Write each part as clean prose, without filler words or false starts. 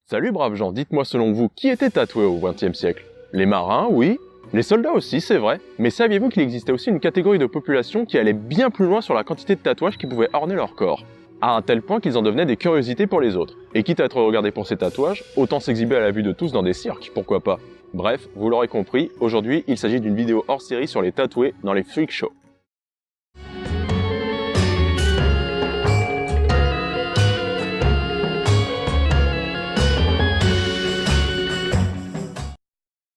Salut braves gens, dites-moi selon vous, qui était tatoué au XXe siècle? Les marins, oui. Les soldats aussi, c'est vrai. Mais saviez-vous qu'il existait aussi une catégorie de population qui allait bien plus loin sur la quantité de tatouages qui pouvaient orner leur corps? À un tel point qu'ils en devenaient des curiosités pour les autres. Et quitte à être regardés pour ces tatouages, autant s'exhiber à la vue de tous dans des cirques, pourquoi pas? Bref, vous l'aurez compris, aujourd'hui il s'agit d'une vidéo hors série sur les tatoués dans les freak shows.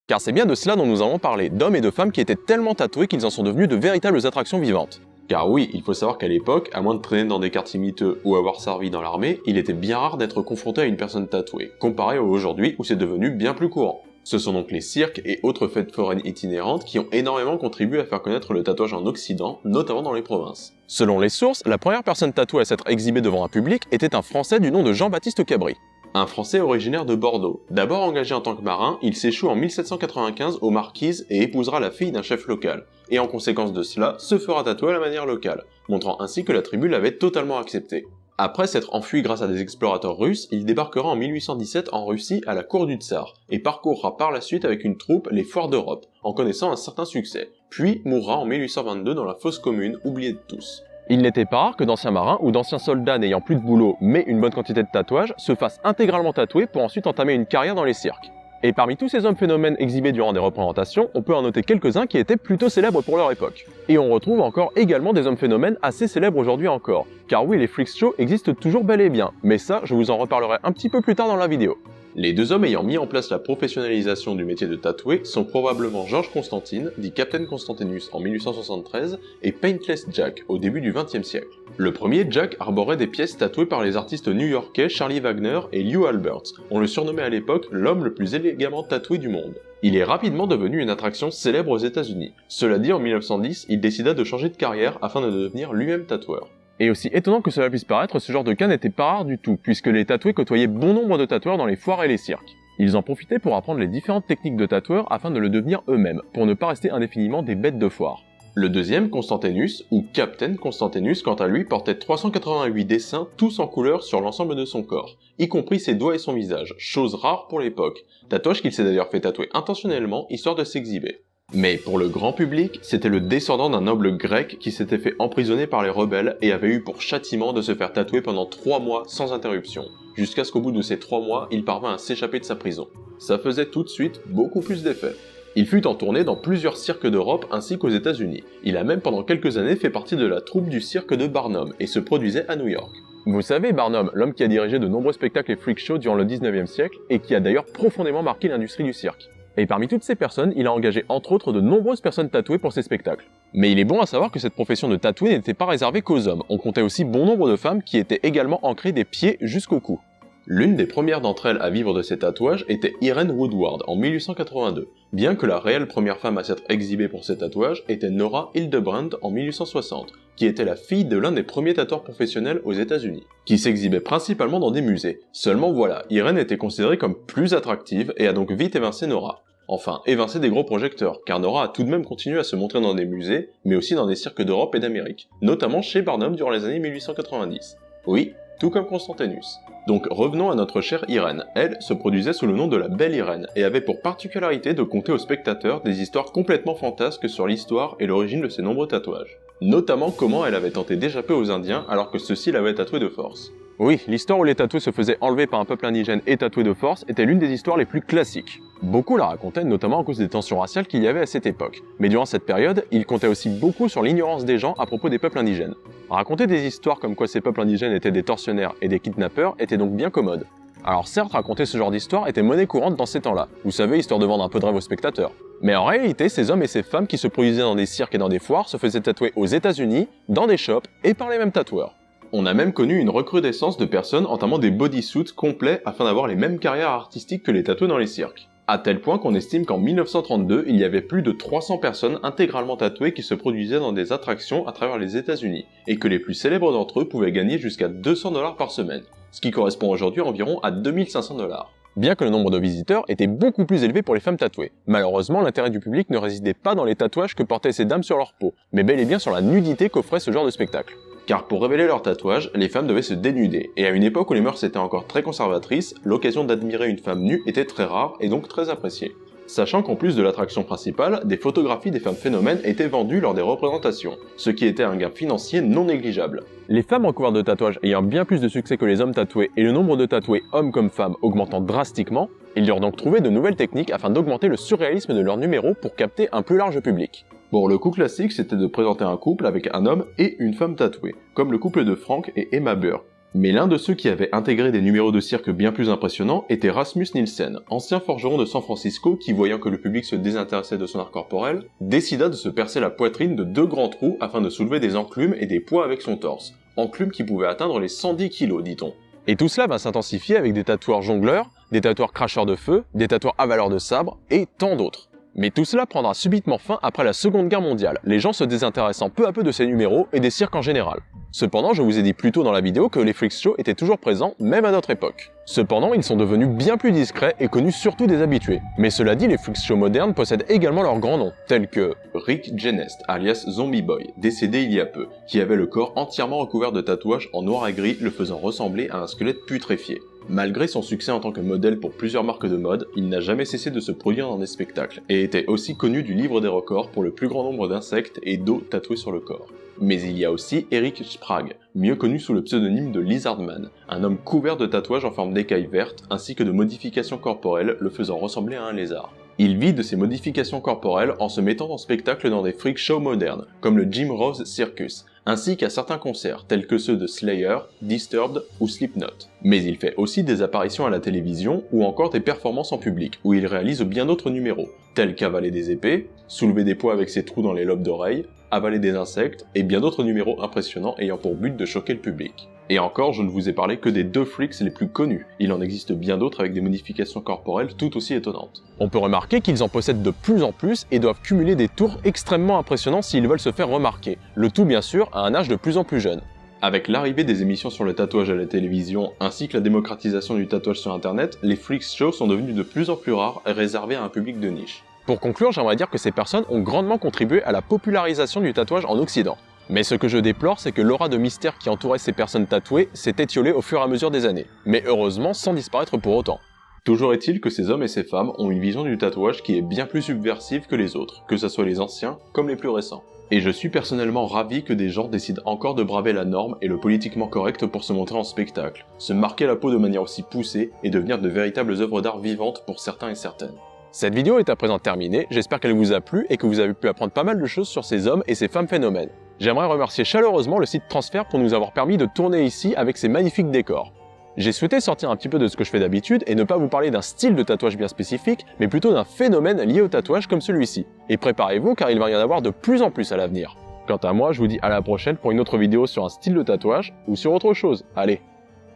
Car c'est bien de cela dont nous avons parlé, d'hommes et de femmes qui étaient tellement tatoués qu'ils en sont devenus de véritables attractions vivantes. Car oui, il faut savoir qu'à l'époque, à moins de traîner dans des quartiers miteux ou avoir servi dans l'armée, il était bien rare d'être confronté à une personne tatouée, comparé à aujourd'hui où c'est devenu bien plus courant. Ce sont donc les cirques et autres fêtes foraines itinérantes qui ont énormément contribué à faire connaître le tatouage en Occident, notamment dans les provinces. Selon les sources, la première personne tatouée à s'être exhibée devant un public était un Français du nom de Jean-Baptiste Cabri. Un Français originaire de Bordeaux. D'abord engagé en tant que marin, il s'échoue en 1795 aux Marquises et épousera la fille d'un chef local, et en conséquence de cela, se fera tatouer à la manière locale, montrant ainsi que la tribu l'avait totalement accepté. Après s'être enfui grâce à des explorateurs russes, il débarquera en 1817 en Russie à la cour du Tsar, et parcourra par la suite avec une troupe les foires d'Europe, en connaissant un certain succès, puis mourra en 1822 dans la fosse commune, oubliée de tous. Il n'était pas rare que d'anciens marins ou d'anciens soldats n'ayant plus de boulot mais une bonne quantité de tatouages se fassent intégralement tatouer pour ensuite entamer une carrière dans les cirques. Et parmi tous ces hommes phénomènes exhibés durant des représentations, on peut en noter quelques-uns qui étaient plutôt célèbres pour leur époque. Et on retrouve encore également des hommes phénomènes assez célèbres aujourd'hui encore. Car oui, les freak shows existent toujours bel et bien, mais ça, je vous en reparlerai un petit peu plus tard dans la vidéo. Les deux hommes ayant mis en place la professionnalisation du métier de tatoué sont probablement Georges Constantine, dit Captain Constantinus en 1873, et Paintless Jack au début du XXe siècle. Le premier, Jack, arborait des pièces tatouées par les artistes new-yorkais Charlie Wagner et Lew Alberts. On le surnommait à l'époque l'homme le plus élégamment tatoué du monde. Il est rapidement devenu une attraction célèbre aux États-Unis. Cela dit, en 1910, il décida de changer de carrière afin de devenir lui-même tatoueur. Et aussi étonnant que cela puisse paraître, ce genre de cas n'était pas rare du tout, puisque les tatoués côtoyaient bon nombre de tatoueurs dans les foires et les cirques. Ils en profitaient pour apprendre les différentes techniques de tatoueurs afin de le devenir eux-mêmes, pour ne pas rester indéfiniment des bêtes de foire. Le deuxième, Constantinus, ou Captain Constantinus, quant à lui, portait 388 dessins, tous en couleur sur l'ensemble de son corps, y compris ses doigts et son visage, chose rare pour l'époque, tatouage qu'il s'est d'ailleurs fait tatouer intentionnellement, histoire de s'exhiber. Mais pour le grand public, c'était le descendant d'un noble grec qui s'était fait emprisonner par les rebelles et avait eu pour châtiment de se faire tatouer pendant 3 mois sans interruption, jusqu'à ce qu'au bout de ces 3 mois, il parvint à s'échapper de sa prison. Ça faisait tout de suite beaucoup plus d'effet. Il fut en tournée dans plusieurs cirques d'Europe ainsi qu'aux États-Unis. Il a même pendant quelques années fait partie de la troupe du cirque de Barnum et se produisait à New York. Vous savez, Barnum, l'homme qui a dirigé de nombreux spectacles et freak shows durant le 19e siècle et qui a d'ailleurs profondément marqué l'industrie du cirque. Et parmi toutes ces personnes, il a engagé entre autres de nombreuses personnes tatouées pour ses spectacles. Mais il est bon à savoir que cette profession de tatoué n'était pas réservée qu'aux hommes, on comptait aussi bon nombre de femmes qui étaient également ancrées des pieds jusqu'au cou. L'une des premières d'entre elles à vivre de ces tatouages était Irene Woodward en 1882, bien que la réelle première femme à s'être exhibée pour ces tatouages était Nora Hildebrandt en 1860, qui était la fille de l'un des premiers tatoueurs professionnels aux États-Unis, qui s'exhibait principalement dans des musées. Seulement voilà, Irene était considérée comme plus attractive et a donc vite évincé Nora. Enfin, évincé des gros projecteurs, car Nora a tout de même continué à se montrer dans des musées, mais aussi dans des cirques d'Europe et d'Amérique, notamment chez Barnum durant les années 1890. Oui, tout comme Constantinus. Donc revenons à notre chère Irène. Elle se produisait sous le nom de la Belle Irène, et avait pour particularité de conter aux spectateurs des histoires complètement fantasques sur l'histoire et l'origine de ses nombreux tatouages. Notamment comment elle avait tenté d'échapper aux Indiens alors que ceux-ci l'avaient tatouée de force. Oui, l'histoire où les tatoués se faisaient enlever par un peuple indigène et tatoués de force était l'une des histoires les plus classiques. Beaucoup la racontaient notamment à cause des tensions raciales qu'il y avait à cette époque. Mais durant cette période, il comptait aussi beaucoup sur l'ignorance des gens à propos des peuples indigènes. Raconter des histoires comme quoi ces peuples indigènes étaient des tortionnaires et des kidnappeurs était donc bien commode. Alors certes, raconter ce genre d'histoire était monnaie courante dans ces temps-là, vous savez, histoire de vendre un peu de rêve aux spectateurs. Mais en réalité, ces hommes et ces femmes qui se produisaient dans des cirques et dans des foires se faisaient tatouer aux États-Unis, dans des shops et par les mêmes tatoueurs. On a même connu une recrudescence de personnes entamant des bodysuits complets afin d'avoir les mêmes carrières artistiques que les tatoués dans les cirques. À tel point qu'on estime qu'en 1932, il y avait plus de 300 personnes intégralement tatouées qui se produisaient dans des attractions à travers les États-Unis, et que les plus célèbres d'entre eux pouvaient gagner jusqu'à 200 $ par semaine, ce qui correspond aujourd'hui environ à 2500 $. Bien que le nombre de visiteurs était beaucoup plus élevé pour les femmes tatouées. Malheureusement, l'intérêt du public ne résidait pas dans les tatouages que portaient ces dames sur leur peau, mais bel et bien sur la nudité qu'offrait ce genre de spectacle. Car pour révéler leur tatouage, les femmes devaient se dénuder, et à une époque où les mœurs étaient encore très conservatrices, l'occasion d'admirer une femme nue était très rare et donc très appréciée. Sachant qu'en plus de l'attraction principale, des photographies des femmes phénomènes étaient vendues lors des représentations, ce qui était un gain financier non négligeable. Les femmes recouvertes de tatouages ayant bien plus de succès que les hommes tatoués et le nombre de tatoués hommes comme femmes augmentant drastiquement, ils durent donc trouver de nouvelles techniques afin d'augmenter le surréalisme de leurs numéros pour capter un plus large public. Bon, le coup classique c'était de présenter un couple avec un homme et une femme tatouée, comme le couple de Frank et Emma Burr. Mais l'un de ceux qui avait intégré des numéros de cirque bien plus impressionnants était Rasmus Nielsen, ancien forgeron de San Francisco qui, voyant que le public se désintéressait de son art corporel, décida de se percer la poitrine de 2 grands trous afin de soulever des enclumes et des poids avec son torse, enclumes qui pouvaient atteindre les 110 kg, dit-on. Et tout cela va s'intensifier avec des tatoueurs jongleurs, des tatoueurs cracheurs de feu, des tatoueurs avaleurs de sabre et tant d'autres. Mais tout cela prendra subitement fin après la Seconde Guerre mondiale, les gens se désintéressant peu à peu de ces numéros et des cirques en général. Cependant, je vous ai dit plus tôt dans la vidéo que les freak shows étaient toujours présents, même à notre époque. Cependant, ils sont devenus bien plus discrets et connus surtout des habitués. Mais cela dit, les freak shows modernes possèdent également leurs grands noms, tels que Rick Genest, alias Zombie Boy, décédé il y a peu, qui avait le corps entièrement recouvert de tatouages en noir et gris, le faisant ressembler à un squelette putréfié. Malgré son succès en tant que modèle pour plusieurs marques de mode, il n'a jamais cessé de se produire dans des spectacles, et était aussi connu du livre des records pour le plus grand nombre d'insectes et d'os tatoués sur le corps. Mais il y a aussi Eric Sprague, mieux connu sous le pseudonyme de Lizardman, un homme couvert de tatouages en forme d'écailles vertes ainsi que de modifications corporelles le faisant ressembler à un lézard. Il vit de ses modifications corporelles en se mettant en spectacle dans des freak shows modernes, comme le Jim Rose Circus, ainsi qu'à certains concerts, tels que ceux de Slayer, Disturbed ou Slipknot. Mais il fait aussi des apparitions à la télévision ou encore des performances en public, où il réalise bien d'autres numéros, tels qu'avaler des épées, soulever des poids avec ses trous dans les lobes d'oreilles, avaler des insectes, et bien d'autres numéros impressionnants ayant pour but de choquer le public. Et encore, je ne vous ai parlé que des 2 freaks les plus connus, il en existe bien d'autres avec des modifications corporelles tout aussi étonnantes. On peut remarquer qu'ils en possèdent de plus en plus et doivent cumuler des tours extrêmement impressionnants s'ils veulent se faire remarquer, le tout bien sûr à un âge de plus en plus jeune. Avec l'arrivée des émissions sur le tatouage à la télévision, ainsi que la démocratisation du tatouage sur internet, les freak shows sont devenus de plus en plus rares et réservés à un public de niche. Pour conclure, j'aimerais dire que ces personnes ont grandement contribué à la popularisation du tatouage en Occident. Mais ce que je déplore, c'est que l'aura de mystère qui entourait ces personnes tatouées s'est étiolée au fur et à mesure des années, mais heureusement sans disparaître pour autant. Toujours est-il que ces hommes et ces femmes ont une vision du tatouage qui est bien plus subversive que les autres, que ce soit les anciens comme les plus récents. Et je suis personnellement ravi que des gens décident encore de braver la norme et le politiquement correct pour se montrer en spectacle, se marquer la peau de manière aussi poussée et devenir de véritables œuvres d'art vivantes pour certains et certaines. Cette vidéo est à présent terminée, j'espère qu'elle vous a plu et que vous avez pu apprendre pas mal de choses sur ces hommes et ces femmes phénomènes. J'aimerais remercier chaleureusement le site Transfert pour nous avoir permis de tourner ici avec ces magnifiques décors. J'ai souhaité sortir un petit peu de ce que je fais d'habitude et ne pas vous parler d'un style de tatouage bien spécifique, mais plutôt d'un phénomène lié au tatouage comme celui-ci. Et préparez-vous car il va y en avoir de plus en plus à l'avenir. Quant à moi, je vous dis à la prochaine pour une autre vidéo sur un style de tatouage ou sur autre chose. Allez,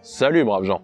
salut braves gens!